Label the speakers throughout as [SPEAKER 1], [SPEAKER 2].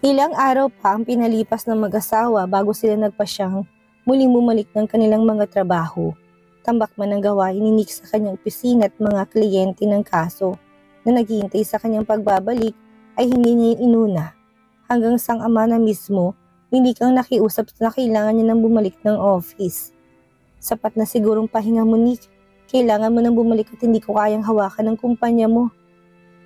[SPEAKER 1] Ilang araw pa ang pinalipas ng mag-asawa bago sila nagpasyang muling bumalik ng kanilang mga trabaho. Tambak man ang gawain ni Nick sa kanyang opisina at mga kliyente ng kaso na naghihintay sa kanyang pagbabalik ay hindi niya inuna. Hanggang sang ama na mismo, hindi kang nakiusap na kailangan niya nang bumalik ng office. Sapat na sigurong pahinga mo, Nick. Kailangan mo nang bumalik at hindi ko kayang hawakan ng kumpanya mo.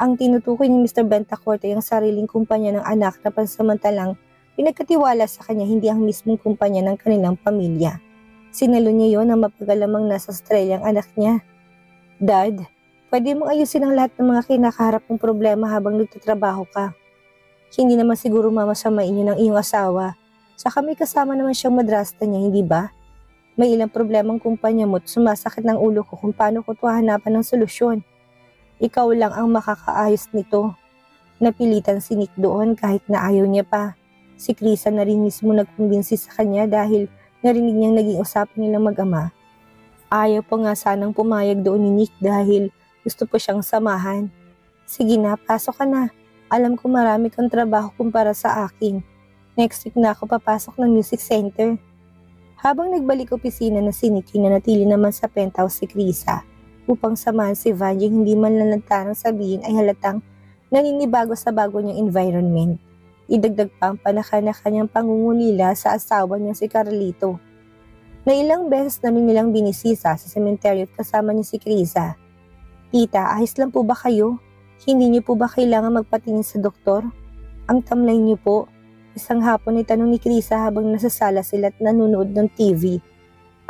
[SPEAKER 1] Ang tinutukoy ni Mr. Bentacorte ay ang sariling kumpanya ng anak na pansamantalang pinagkatiwala sa kanya, hindi ang mismong kumpanya ng kanilang pamilya. Sinalo niya yon ang mapagalamang nasa Australia ang anak niya. Dad, pwede mong ayusin ang lahat ng mga kinakaharap mong problema habang nagtatrabaho ka. Hindi naman siguro mamasamain yun ng iyong asawa. Saka may kasama naman siyang madrasta niya, hindi ba? May ilang problemang kumpanya mo at sumasakit ng ulo ko kung paano ko ito hahanapan ng solusyon. Ikaw lang ang makakaayos nito. Napilitan si Nick doon kahit na ayaw niya pa. Si Krisa na rin mismo nagkumbinsi sa kanya dahil narinig niyang naging usapan nilang mag-ama. Ayaw pa nga sanang pumayag doon ni Nick dahil gusto pa siyang samahan. Sige na, pasok ka na. Alam ko marami kang trabaho kumpara sa akin. Next week na ako papasok ng music center. Habang nagbalik opisina na si Nick, nanatili naman sa penthouse si Krisa upang samahan si Vanjie, hindi man lantanang sabihin ay halatang naninibago sa bago niyang environment. Idagdag pa ang panaka na kanyang pangungulila sa asawa niya si Carlito. Na ilang beses namin nilang binisisa sa sementeryo at kasama niya si Krisa. Tita, ayos lang po ba kayo? Hindi niyo po ba kailangan magpatingin sa doktor? Ang tamlay niyo po. Isang hapon ay tanong ni Krisa habang nasa sala sila at nanonood ng TV.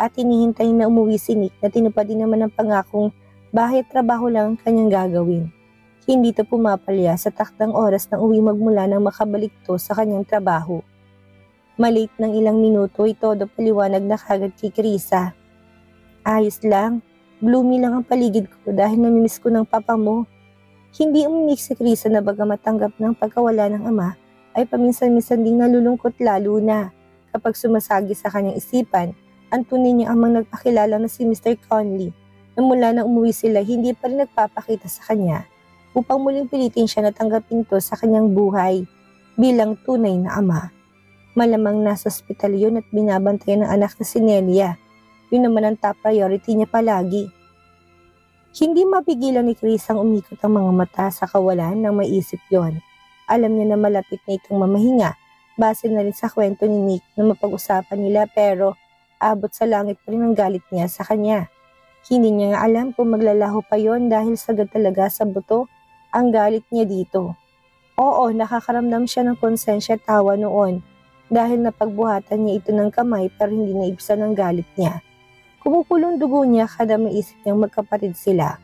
[SPEAKER 1] At hinihintay na umuwi si Nick na tinupad din naman ang pangakong bahay at trabaho lang ang kanyang gagawin. Hindi ito pumapalya sa taktang oras ng uwi magmula nang makabalik to sa kanyang trabaho. Malate ng ilang minuto ay todo paliwanag na kagad kay Krisa. Ayos lang, gloomy lang ang paligid ko dahil namimiss ko ng papa mo. Hindi umimik si Krisa na bagamat tanggap ng pagkawala ng ama ay paminsan-minsan ding nalulungkot lalo na kapag sumasagi sa kanyang isipan ang tunay niya amang nagpakilala na si Mr. Conley na mula na umuwi sila hindi pa rin nagpapakita sa kanya upang muling pilitin siya na tanggapin to sa kanyang buhay bilang tunay na ama. Malamang nasa ospital yun at binabantayan ng anak na si Nelia. Yun naman ang top priority niya palagi. Hindi mapigilan ni Chris ang umikot ang mga mata sa kawalan nang maisip yon. Alam niya na malapit na itong mamahinga base na rin sa kwento ni Nick na mapag-usapan nila pero abot sa langit pa rin ang galit niya sa kanya. Hindi niya nga alam kung maglalaho pa yon dahil sagad talaga sa buto ang galit niya dito. Oo, nakakaramdam siya ng konsensya at tawa noon dahil napagbuhatan niya ito ng kamay pero hindi naibsan ang galit niya. Kumukulong dugo niya kada maisip niyang magkapatid sila.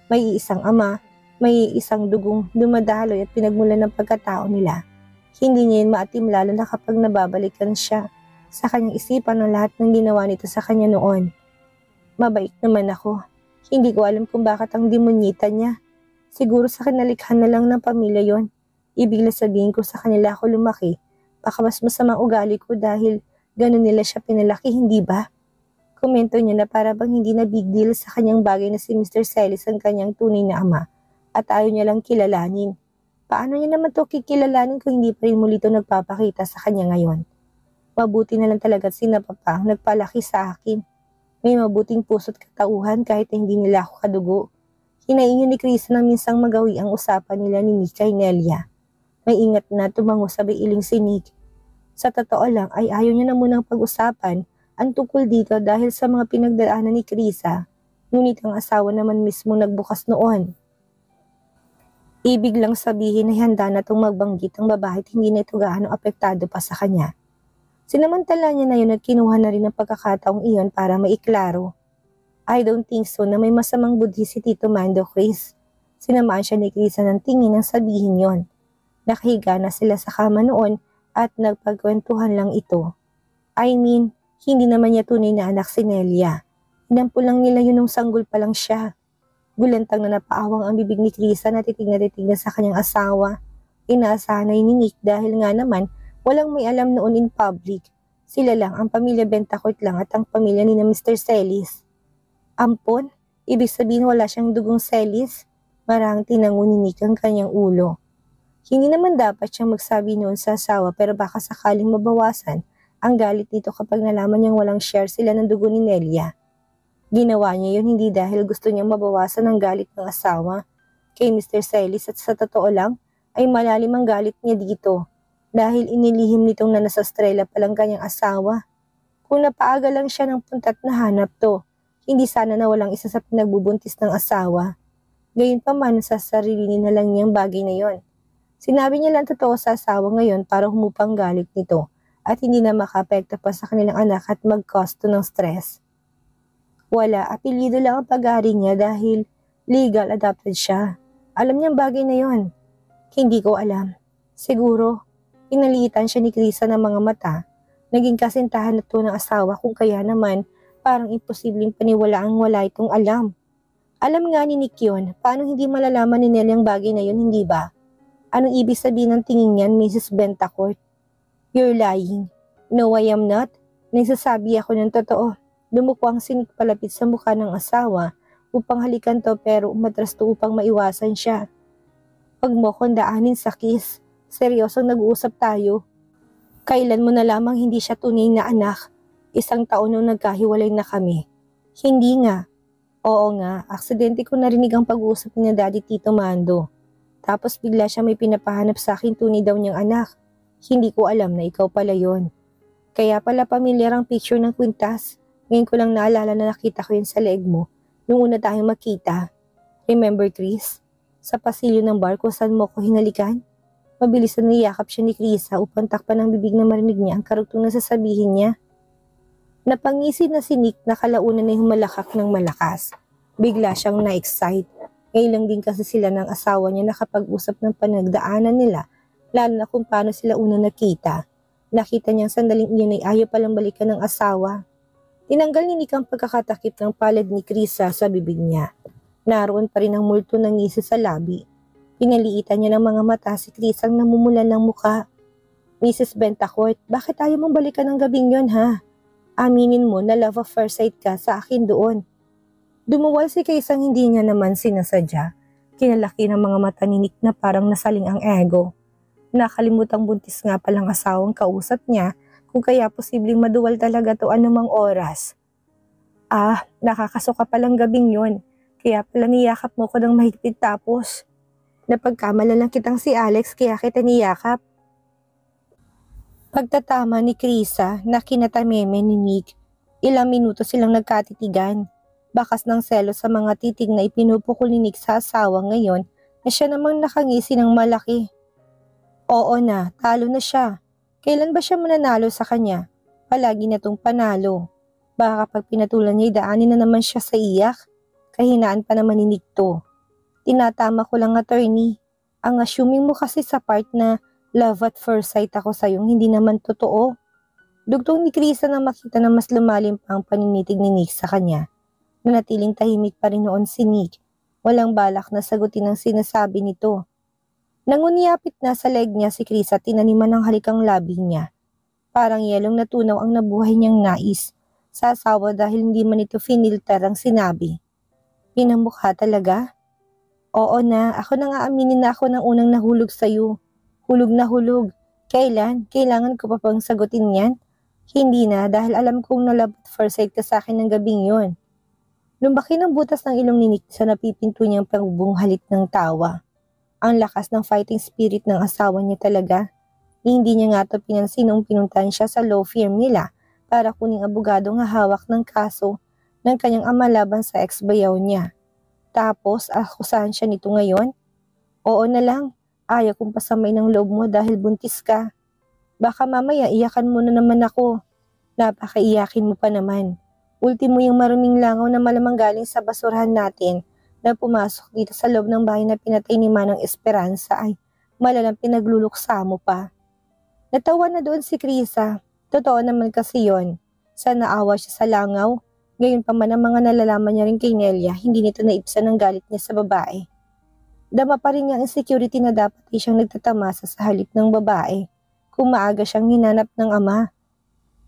[SPEAKER 1] May iisang ama, may isang dugong dumadaloy at pinagmulan ng pagkatao nila. Hindi niya yun maatim lalo na kapag nababalikan siya sa kanyang isipan ng lahat ng ginawa nito sa kanya noon. Mabait naman ako. Hindi ko alam kung bakit ang demonyita niya. Siguro sa kinalikhan na lang ng pamilya yon. Ibig sabihin ko sa kanila ako lumaki. Baka mas masamang ugali ko dahil ganun nila siya pinalaki, hindi ba? Komento niya na para bang hindi na big deal sa kanyang bagay na si Mr. Celis ang kanyang tunay na ama at ayaw niya lang kilalanin. Paano niya naman to kikilalanin kung hindi pa rin muli ito nagpapakita sa kanya ngayon? Mabuti na lang talaga si Papa ang nagpalaki sa akin. May mabuting puso't katauhan kahit hindi nila ako kadugo. Hinaingin ni Chris na minsang magawi ang usapan nila ni Nick kay Nelia. May ingat na tumango sabay iling si Nick. Sa totoo lang ay ayaw niya na munang pag-usapan ang tungkol dito dahil sa mga pinagdaanan ni Krisa. Ngunit ang asawa naman mismo nagbukas noon. Ibig lang sabihin ay handa na itong magbanggit ang babae at hindi na ito gaano apektado pa sa kanya. Sinamantala niya na yun at kinuha na rin ang pagkakataong iyon para maiklaro. I don't think so na may masamang budhi si Tito Mando, Chris. Sinamaan siya ni Krisa ng tingin nang sabihin yon. Nakahiga na sila sa kama noon at nagpagkwentuhan lang ito. I mean, hindi naman niya tunay na anak si Nelia. Inampo lang nila yun nung sanggol pa lang siya. Gulantang na napaawang ang bibig ni Krisa na titig na sa kanyang asawa. Inaasahan na ni Nick dahil nga naman walang may alam noon in public. Sila lang, ang pamilya Bentacorte lang at ang pamilya ni na Mr. Celis. Ampon? Ibig sabihin wala siyang dugong Celis? Marang tinango ni Nick ang kanyang ulo. Hindi naman dapat siyang magsabi noon sa asawa pero baka sakaling mabawasan ang galit nito kapag nalaman niyang walang share sila ng dugo ni Nelia. Ginawa niya yun hindi dahil gusto niyang mabawasan ang galit ng asawa kay Mr. Celis at sa totoo lang ay malalim ang galit niya dito dahil inilihim nitong na nasa Estrella palang kanyang asawa. Kung napaaga lang siya ng puntat na hanap to, hindi sana nawalang isa sa pinagbubuntis ng asawa. Gayunpaman sa sarili na lang niyang bagay na yon. Sinabi niya lang totoo sa asawa ngayon para humupang galit nito at hindi na makaapekto pa sa kanilang anak at mag-cause to ng stress. Wala, apelyido lang ang pag-aari niya dahil legal adopted siya. Alam niyang bagay na yon. Hindi ko alam. Siguro, pinalitan siya ni Krisa ng mga mata. Naging kasintahan na to ng asawa kung kaya naman parang imposibleng paniwalaang wala itong alam. Alam nga ni Nick yun, paano hindi malalaman ni Nelly ang bagay na yun, hindi ba? Anong ibig sabihin ng tingin niyan, Mrs. Bentacourt? You're lying. No, I am not. Nagsasabi ako ng totoo. Dumuko ang sinik palapit sa mukha ng asawa upang halikan to pero umatras to upang maiwasan siya. Pag mo kong daanin sa kiss, seryosong nag-uusap tayo. Kailan mo na lamang hindi siya tunay na anak? 1 taon nung nagkahiwalay na kami. Hindi nga. Oo nga, aksidente ko narinig ang pag-uusap ni Daddy Tito Mando. Tapos bigla siya may pinapahanap sa akin tunay daw niyang anak. Hindi ko alam na ikaw pala yon. Kaya pala pamilyar ang picture ng kwintas. Ngayon ko lang naalala na nakita ko yun sa leeg mo nung una tayong makita. Remember, Chris? Sa pasilyo ng bar kung saan mo ko hinalikan? Mabilis na niyakap siya ni Krisa upang takpan ang bibig na marinig niya ang karugtong na sasabihin niya. Napangisid na si Nick na kalaunan ay humalakak ng malakas. Bigla siyang na-excite. Ngayon lang din kasi sila ng asawa niya nakapag-usap ng panagdaanan nila, lalo na kung paano sila una nakita. Nakita niyang sandaling iyon ay ayaw palang balikan ng asawa. Tinanggal ni Nick ang pagkakatakip ng palad ni Krisa sa bibig niya. Naroon pa rin ang multo ng ngisi sa labi. Pinaliitan niya ng mga mata si Krisang namumulan ng muka. Mrs. Bentacourt, bakit ayaw mong balikan ng gabing yon ha? Aminin mo na love of first sight ka sa akin doon. Dumuwal si Krisang hindi niya naman sinasadya. Kinalaki ng mga mata ni Nick na parang nasaling ang ego. Nakalimutang buntis nga palang asawang kausap niya kung kaya posibleng maduwal talaga to anumang oras. Nakakasuka palang gabing yon. Kaya pala niyakap mo ko ng mahigpit tapos. Napagkamala lang kitang si Alex kaya kita niyakap. Pagtatama ni Krisa na kinatameme ni Nick, ilang minuto silang nagkatitigan. Bakas ng selos sa mga titig na ipinupukol ni Nick sa asawa ngayon na siya namang nakangisi ng malaki. Oo na, talo na siya. Kailan ba siya mananalo sa kanya? Palagi na tong panalo. Baka kapag pinatulan niya idaanin na naman siya sa iyak. Kahinaan pa naman ni Nick to. Tinatama ko lang, attorney. Ang assuming mo kasi sa part na love at first sight ako sa'yong hindi naman totoo. Dugtong ni Krisa na makita na mas lumalim pa ang paninitig ni Nick sa kanya. Nanatiling tahimik pa rin noon si Nick. Walang balak na sagutin ang sinasabi nito. Nangunyapit na sa leg niya si Krisa at tinaniman ng halikang labi niya. Parang yelong natunaw ang nabuhay niyang nais sa asawa dahil hindi man ito finilter ang sinabi. Pinamukha talaga? Oo na, ako na nga aminin na ako ng unang nahulog sa'yo. Hulog na hulog. Kailan? Kailangan ko pa pang sagutin yan? Hindi na dahil alam kong nalabot first sight ka sa akin ng gabing yon. Lumaki ng butas ng ilong ni Nick sa napipinto niyang pagbunghalit ng tawa. Ang lakas ng fighting spirit ng asawa niya talaga. Hindi niya nga ito pinansin nung pinuntahan siya sa law firm nila para kuning abogado nga hawak ng kaso ng kanyang ama laban sa ex-bayaw niya. Tapos, akusahan siya nito ngayon? Oo na lang, ayaw kong pasamay ng loob mo dahil buntis ka. Baka mamaya iyakan mo na naman ako. Napakaiyakin mo pa naman. Ultimo yung maruming langaw na malamang galing sa basurahan natin na pumasok dito sa loob ng bahay na pinatay ni Manang Esperanza ay malalang pinagluluksa mo pa. Natawa na doon si Krisa. Totoo naman kasi yon. Sa naawa siya sa langaw. Gayon pa man ang mga nalalaman niya rin kay Nelia, hindi nito naibsan ang galit niya sa babae. Dama pa rin niya ang insecurity na dapat siyang nagtatamasa sa halip ng babae kung maaga siyang hinanap ng ama.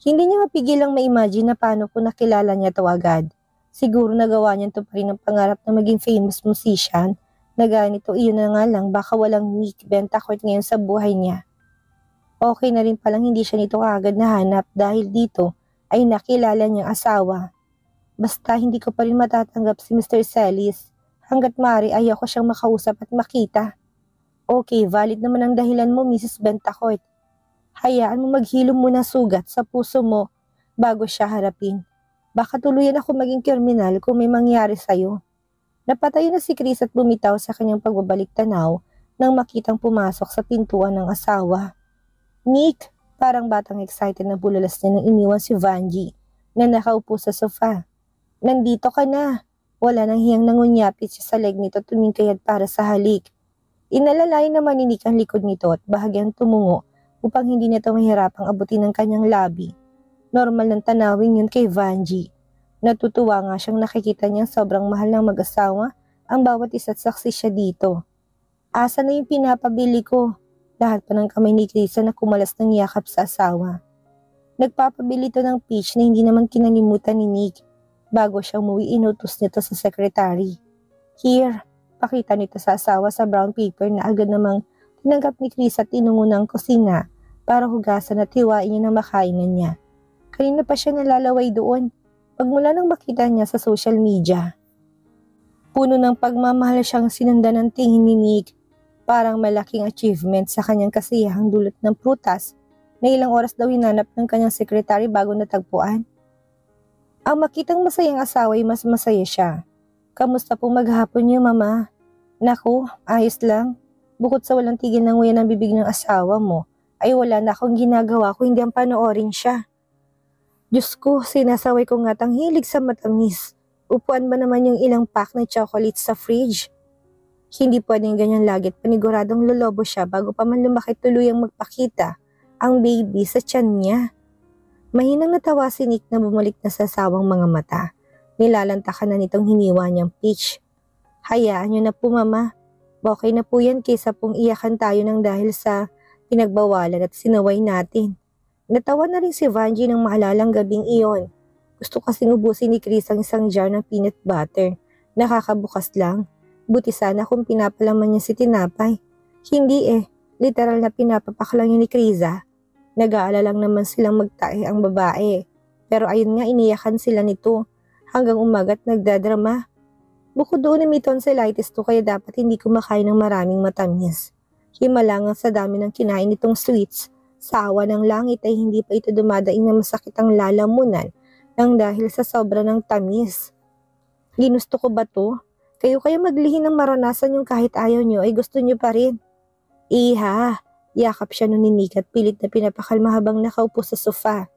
[SPEAKER 1] Hindi niya mapigilang ma-imagine na paano kung nakilala niya to agad. Siguro nagawa niya to pa rin ang pangarap na maging famous musician Na ganito, iyon na nga lang, baka walang Nick Bentacourt ngayon sa buhay niya. Okay na rin palang hindi siya nito kaagad nahanap dahil dito ay nakilala niyang asawa. Basta hindi ko pa rin matatanggap si Mr. Celis. Hanggat maaari ayaw ko siyang makausap at makita. Okay, valid naman ang dahilan mo, Mrs. Bentacourt. Hayaan mo maghilom muna sugat sa puso mo bago siya harapin. Baka tuluyan ako maging kriminal kung may mangyari sa'yo. Napatayo na si Chris at bumitaw sa kanyang pagbabalik tanaw nang makitang pumasok sa pintuan ng asawa. Nick, parang batang excited na bulalas niya nang iniwan si Vanjie na nakaupo sa sofa. Nandito ka na. Wala nang hiyang nangunyapit siya sa leg nito tumingkayad para sa halik. Inalalay naman ni Nick ang likod nito at bahagyang tumungo upang hindi nito mahirapang abutin ang kanyang labi. Normal ng tanawin yun kay Vanjie. Natutuwa nga siyang nakikita niyang sobrang mahal ng mag-asawa ang bawat isa't saksi siya dito. Asa na yung pinapabili ko? Lahat pa ng kamay ni Krisa na kumalas ng yakap sa asawa. Nagpapabili ito ng peach na hindi naman kinalimutan ni Nick. Bago siya umuwi, inutos nito sa secretary. Here, pakita nito sa asawa sa brown paper na agad namang tinanggap ni Krisa at tinungo ng kusina para hugasan at hiwain niya na makainan niya. Kanina pa siya nalalaway doon, pagmula nang makita niya sa social media. Puno ng pagmamahal siyang sinundan ng tingin ni Nick. Parang malaking achievement sa kanyang kasiyahang dulot ng prutas na ilang oras daw hinanap ng kanyang sekretary bago natagpuan. Ang makitang masayang asawa ay mas masaya siya. Kamusta pong maghapon niyo, Mama? Naku, ayos lang. Bukod sa walang tigil ng nguya ng bibig ng asawa mo, ay wala na akong ginagawa kung hindi ang panoorin siya. Diyos ko, sinasaway ko nga't ang hilig sa matamis. Upuan ba naman yung ilang pack na chocolates sa fridge? Hindi pwedeng ganyan lagi at paniguradong lolobo siya bago pa man lumaki tuluyang magpakita ang baby sa tiyan niya. Mahinang natawa si Nick na bumalik na sa asawang mga mata. Nilalantakan na nitong hiniwa niyang peach. Hayaan niyo na po, Mama. Okay na po yan kaysa pong iyakan tayo ng dahil sa pinagbawalan at sinaway natin. Natawa na rin si Vanjie nang maalalang gabing iyon. Gusto kasing ubusin ni Chris ang isang jar ng peanut butter. Nakakabukas lang. Buti sana kung pinapalaman niya si tinapay. Hindi literal na pinapapaklang niya ni Kriza. Nag-aalala lang naman silang magtae ang babae. Pero ayun nga iniyakan sila nito. Hanggang umagat nagdadrama. Bukod doon may tonsillitis to kaya dapat hindi kumakain ng maraming matamis. Himalangan sa dami ng kinain nitong sweets. Sa awa ng langit ay hindi pa ito dumadaing na masakit ang lalamunan nang dahil sa sobra ng tamis. Ginusto ko ba to? Kayo maglihin ng maranasan yung kahit ayaw nyo ay gusto nyo pa rin. Iha, yakap siya nun ni Nick at pilit na pinapakalma habang nakaupo sa sofa.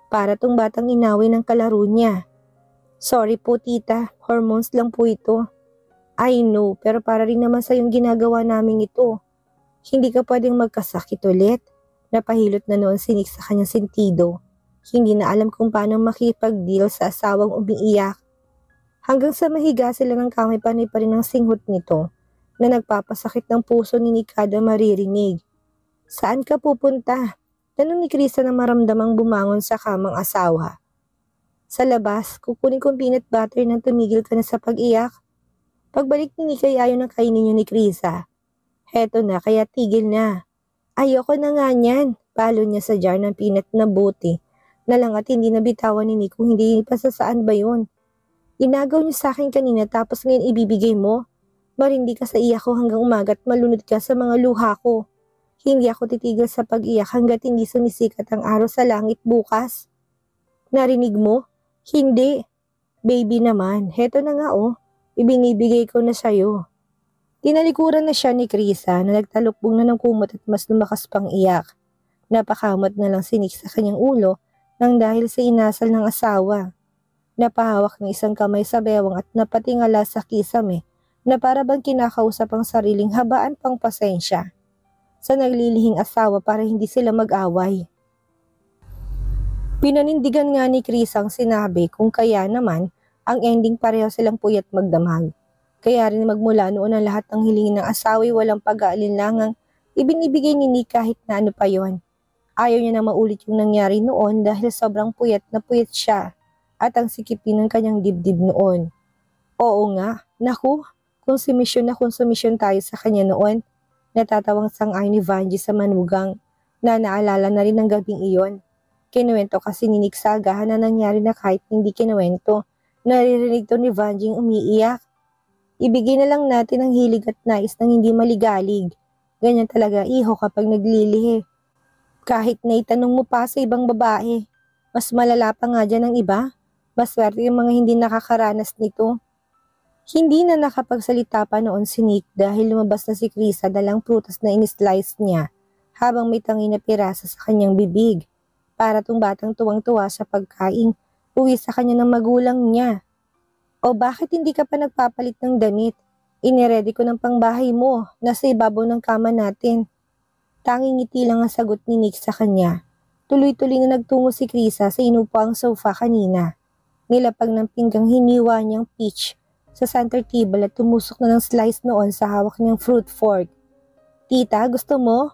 [SPEAKER 1] Para tong batang inaway ng kalaro niya. Sorry po tita, hormones lang po ito. I know, pero para rin naman sa yung ginagawa namin ito. Hindi ka pwedeng magkasakit ulit. Napahilot na noon si Nick sa kanyang sentido. Hindi na alam kung paano makipag-deal sa asawang umiiyak. Hanggang sa mahiga sila ng kamay panay pa rin ang singhot nito na nagpapasakit ng puso ni Nick kada maririnig. Saan ka pupunta? Tanong ni Krisa na maramdamang bumangon sa kamang asawa. Sa labas, kukunin kong peanut butter nang tumigil ka na sa pag-iyak. Pagbalik ni Nick ay ayaw na kainin niyo ni Krisa. Heto na, kaya tigil na. Ayoko na nga niyan. Palo niya sa jar ng peanut na buti. Na lang at hindi nabitawan ni Nick kung hindi pa sa saan ba yun. Inagaw niyo sa akin kanina tapos ngayon ibibigay mo. Marindi ka sa iyak ko hanggang umagat malunod ka sa mga luha ko. Hindi ako titigil sa pag-iyak hanggat hindi sumisikat ang araw sa langit bukas. Narinig mo? Hindi. Baby naman, heto na nga ibinibigay ko na sa'yo. Tinalikuran na siya ni Krisa na nagtalukbong na ng kumot at mas lumakas pang iyak. Napakamot na lang si Nick sa kanyang ulo nang dahil sa inasal ng asawa. Napahawak ng isang kamay sa bewang at napatingala sa kisame na para bang kinakausap ang sariling habaan pang pasensya sa naglilihing asawa para hindi sila mag-away. Pinanindigan nga ni Chris ang sinabi kung kaya naman ang ending pareho silang puyat magdamag. Kaya rin magmula noon ang lahat ng hilingin ng asawa'y walang pag-aalinlangang ibinibigay ni Nick kahit na ano pa yon. Ayaw niya na maulit yung nangyari noon dahil sobrang puyat na puyat siya at ang sikipin ng kanyang dibdib noon. Oo nga, naku, konsumisyon tayo sa kanya noon. Natatawang sang-ayon ni Vanji sa manugang na naalala na rin ng gabing iyon. Kinuwento kasi ni Nick sa agahan na nangyari na kahit hindi kinuwento. Naririnig to ni Vanji umiiyak. Ibigay na lang natin ang hilig at nais ng hindi maligalig. Ganyan talaga iho kapag naglilihi. Kahit na itanong mo pa sa ibang babae, mas malala pa nga dyan ang iba. Maswerte yung mga hindi nakakaranas nito. Hindi na nakapagsalita pa noon si Nick dahil lumabas na si Krisa dalang prutas na in-slice niya habang may tangi na pirasa sa kanyang bibig. Para tong batang tuwang-tuwa sa pagkain, uwi sa kanya ng magulang niya. O bakit hindi ka pa nagpapalit ng damit? Iniready ko ng pangbahay mo, nasa ibabaw ng kama natin. Tanging ngiti lang ang sagot ni Nick sa kanya. Tuloy-tuloy na nagtungo si Krisa sa inupaang sofa kanina. Nilapag ng pinggang hiniwa niyang peach sa center table at tumusok na ng slice noon sa hawak niyang fruit fork. Tita, gusto mo?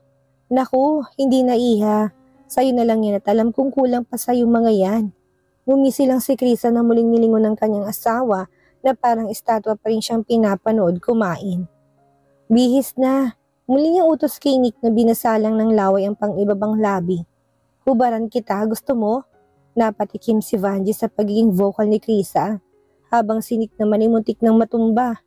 [SPEAKER 1] Naku, hindi na iha. Sa'yo na lang yan at alam kong kulang pa sa'yo mga yan. Ngumisi lang si Krisa na muling nilingon ng kanyang asawa na parang estatwa pa rin siyang pinapanood kumain. Bihis na. Muli niyang utos kay Nick na binasalang ng laway ang pang-ibabang labi. Hubaran kita, gusto mo? Napatikim si Vanji sa pagiging vocal ni Krisa, habang si Nick naman ay muntik ng matumba.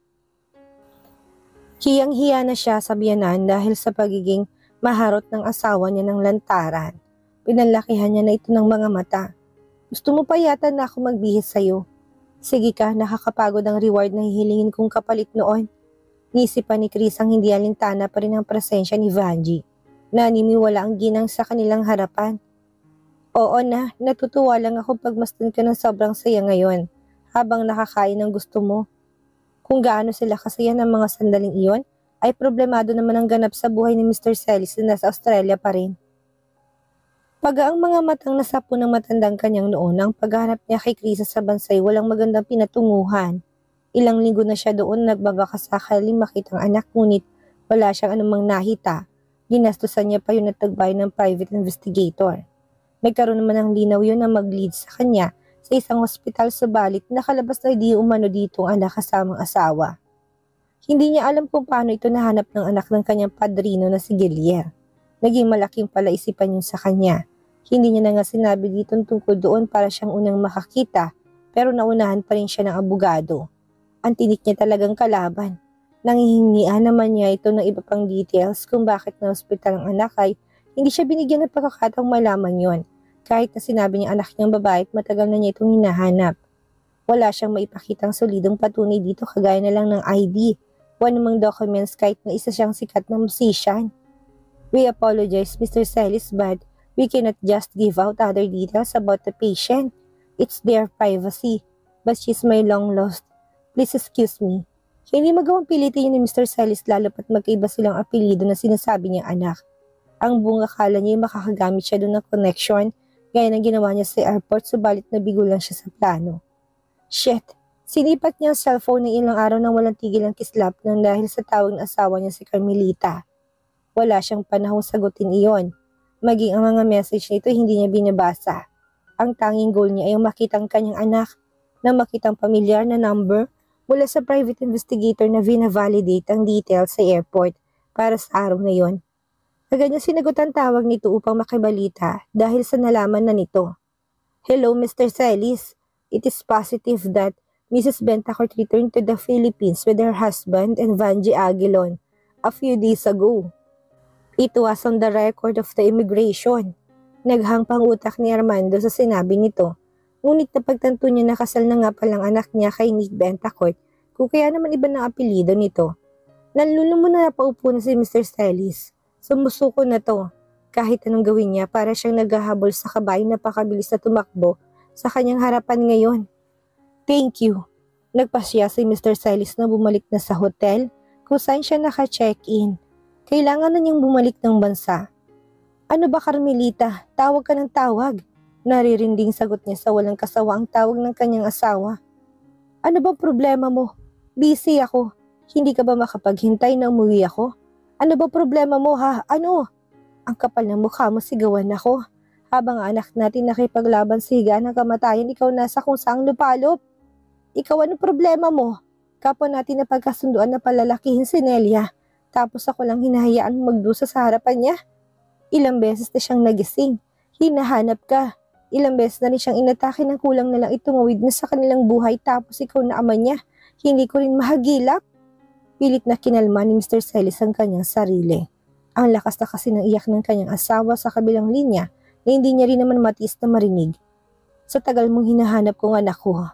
[SPEAKER 1] Hiyang-hiya na siya sa biyanan dahil sa pagiging maharot ng asawa niya ng lantaran. Pinalakihan niya na ito ng mga mata. Gusto mo pa yata na ako magbihis sa'yo? Sige ka, nakakapagod ang reward na hihilingin kong kapalit noon. Nisipan ni Chris ang hindi alintana pa rin ang presensya ni Vanji. Naniniwala ang ginang sa kanilang harapan. Oo na, natutuwa lang ako pagmasdan ka ng sobrang saya ngayon, habang nakakain ng gusto mo. Kung gaano sila kasaya ng mga sandaling iyon, ay problemado naman ang ganap sa buhay ni Mr. Celis na nasa Australia pa rin. Pagaang mga matang nasapo ng matandang kanyang noon, ang paghahanap niya kay Krisa sa bansay walang magandang pinatunguhan. Ilang linggo na siya doon nagbabaka sakali makitang anak ngunit wala siyang anumang nahita. Ginastusan niya pa yun at tagbay ng private investigator. Nagkaroon naman ng linaw yun na mag-lead sa kanya sa isang hospital subalit nakalabas na di umano dito ang anak kasamang asawa. Hindi niya alam kung paano ito nahanap ng anak ng kanyang padrino na si Gilier. Naging malaking palaisipan yun sa kanya. Hindi niya na nga sinabi dito tungkol doon para siyang unang makakita pero naunahan pa rin siya ng abogado. Ang tinik niya talagang kalaban. Nanghihingian naman niya ito ng iba pang details kung bakit na hospital ang anak ay hindi siya binigyan ng pagkakataong malaman yon. Kahit na sinabi niya anak niyang babae at matagal na niya itong hinahanap. Wala siyang maipakitang solidong patunay dito kagaya na lang ng ID. Wala namang documents kahit na isa siyang sikat na musician. We apologize Mr. Celis but we cannot just give out other details about the patient. It's their privacy. But she's my long lost. Please excuse me. Hindi magawang pilitin ni Mr. Celis lalo pat magkaiba silang apelido na sinasabi niya anak. Ang buong akala niya ay makakagamit siya doon ng connection gaya ng ginawa niya sa airport subalit nabigo lang siya sa plano. Shit! Sinipat niya ang cellphone ng ilang araw nang walang tigil ang kislap nang dahil sa tawag ng asawa niya si Carmelita. Wala siyang panahong sagutin iyon. Maging ang mga message nito hindi niya binabasa. Ang tanging goal niya ay makitang kanyang anak na makitang pamilyar na number mula sa private investigator na vina-validate ang details sa airport para sa araw na yon. Agad niya sinagot ang tawag nito upang makibalita dahil sa nalaman na nito. Hello Mr. Celis, it is positive that Mrs. Bentacourt returned to the Philippines with her husband and Vanji Aguilon a few days ago. It was on the record of the immigration. Naghang pang utak ni Armando sa sinabi nito. Ngunit napagtanto niya na kasal na nga palang anak niya kay Nick Bentacourt kung kaya naman iba ng apelido nito. Nalulumo na napaupo na si Mr. Celis. Sumusuko na to. Kahit anong gawin niya para siyang naghahabol sa kabayo na pakabilis na tumakbo sa kanyang harapan ngayon. Thank you. Nagpasya si Mr. Celis na bumalik na sa hotel kung saan siya naka-check-in. Kailangan na niyang bumalik ng bansa. Ano ba Carmelita? Tawag ka ng tawag. Naririnding sagot niya sa walang kasawa ang tawag ng kanyang asawa. Ano bang problema mo? Busy ako. Hindi ka ba makapaghintay na umuwi ako? Ano ba problema mo ha? Ano? Ang kapal ng mukha mo sigawan ako. Habang anak natin nakipaglaban sa higa ng kamatayan, ikaw nasa kung saang lupalop. Ikaw ano problema mo? Kapwa natin na pagkasunduan na palalakihin si Nelia, tapos ako lang hinahayaan magdusa sa harapan niya. Ilang beses na siyang nagising. Hinahanap ka. Ilang beses na rin siyang inatake ng kulang na lang itungawid na sa kanilang buhay tapos ikaw na ama niya. Hindi ko rin mahagilap. Pilit na kinalma ni Mr. Celis ang kanyang sarili. Ang lakas na kasi ng iyak ng kanyang asawa sa kabilang linya na hindi niya rin naman matiis na marinig. Sa tagal mong hinahanap kong anak ko.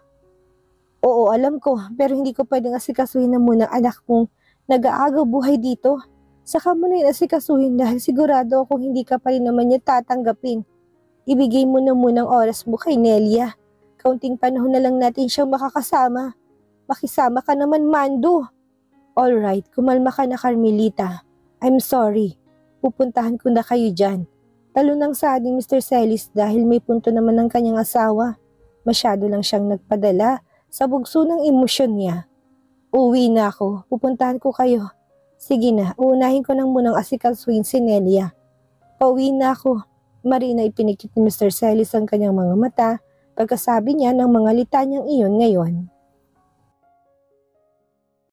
[SPEAKER 1] Oo, alam ko, pero hindi ko pwedeng asikasuhin na muna ang anak mong nag-aagaw buhay dito. Saka mo na yun asikasuhin dahil sigurado akong hindi ka pa rin naman niya tatanggapin. Ibigay mo na muna ang oras mo kay Nelia. Kaunting panahon na lang natin siyang makakasama. Makisama ka naman, Mando. Alright, kumalma ka na, Carmelita. I'm sorry. Pupuntahan ko na kayo dyan. Talo ng saad ni Mr. Celis dahil may punto naman ng kanyang asawa. Masyado lang siyang nagpadala sa bugso ng emosyon niya. Uwi na ako. Pupuntahan ko kayo. Sige na, uunahin ko nang munang asikasuhin si Nelia. Pauwi na ako. Marina ipinikit ni Mr. Celis ang kanyang mga mata pagkasabi niya ng mga litanyang iyon ngayon.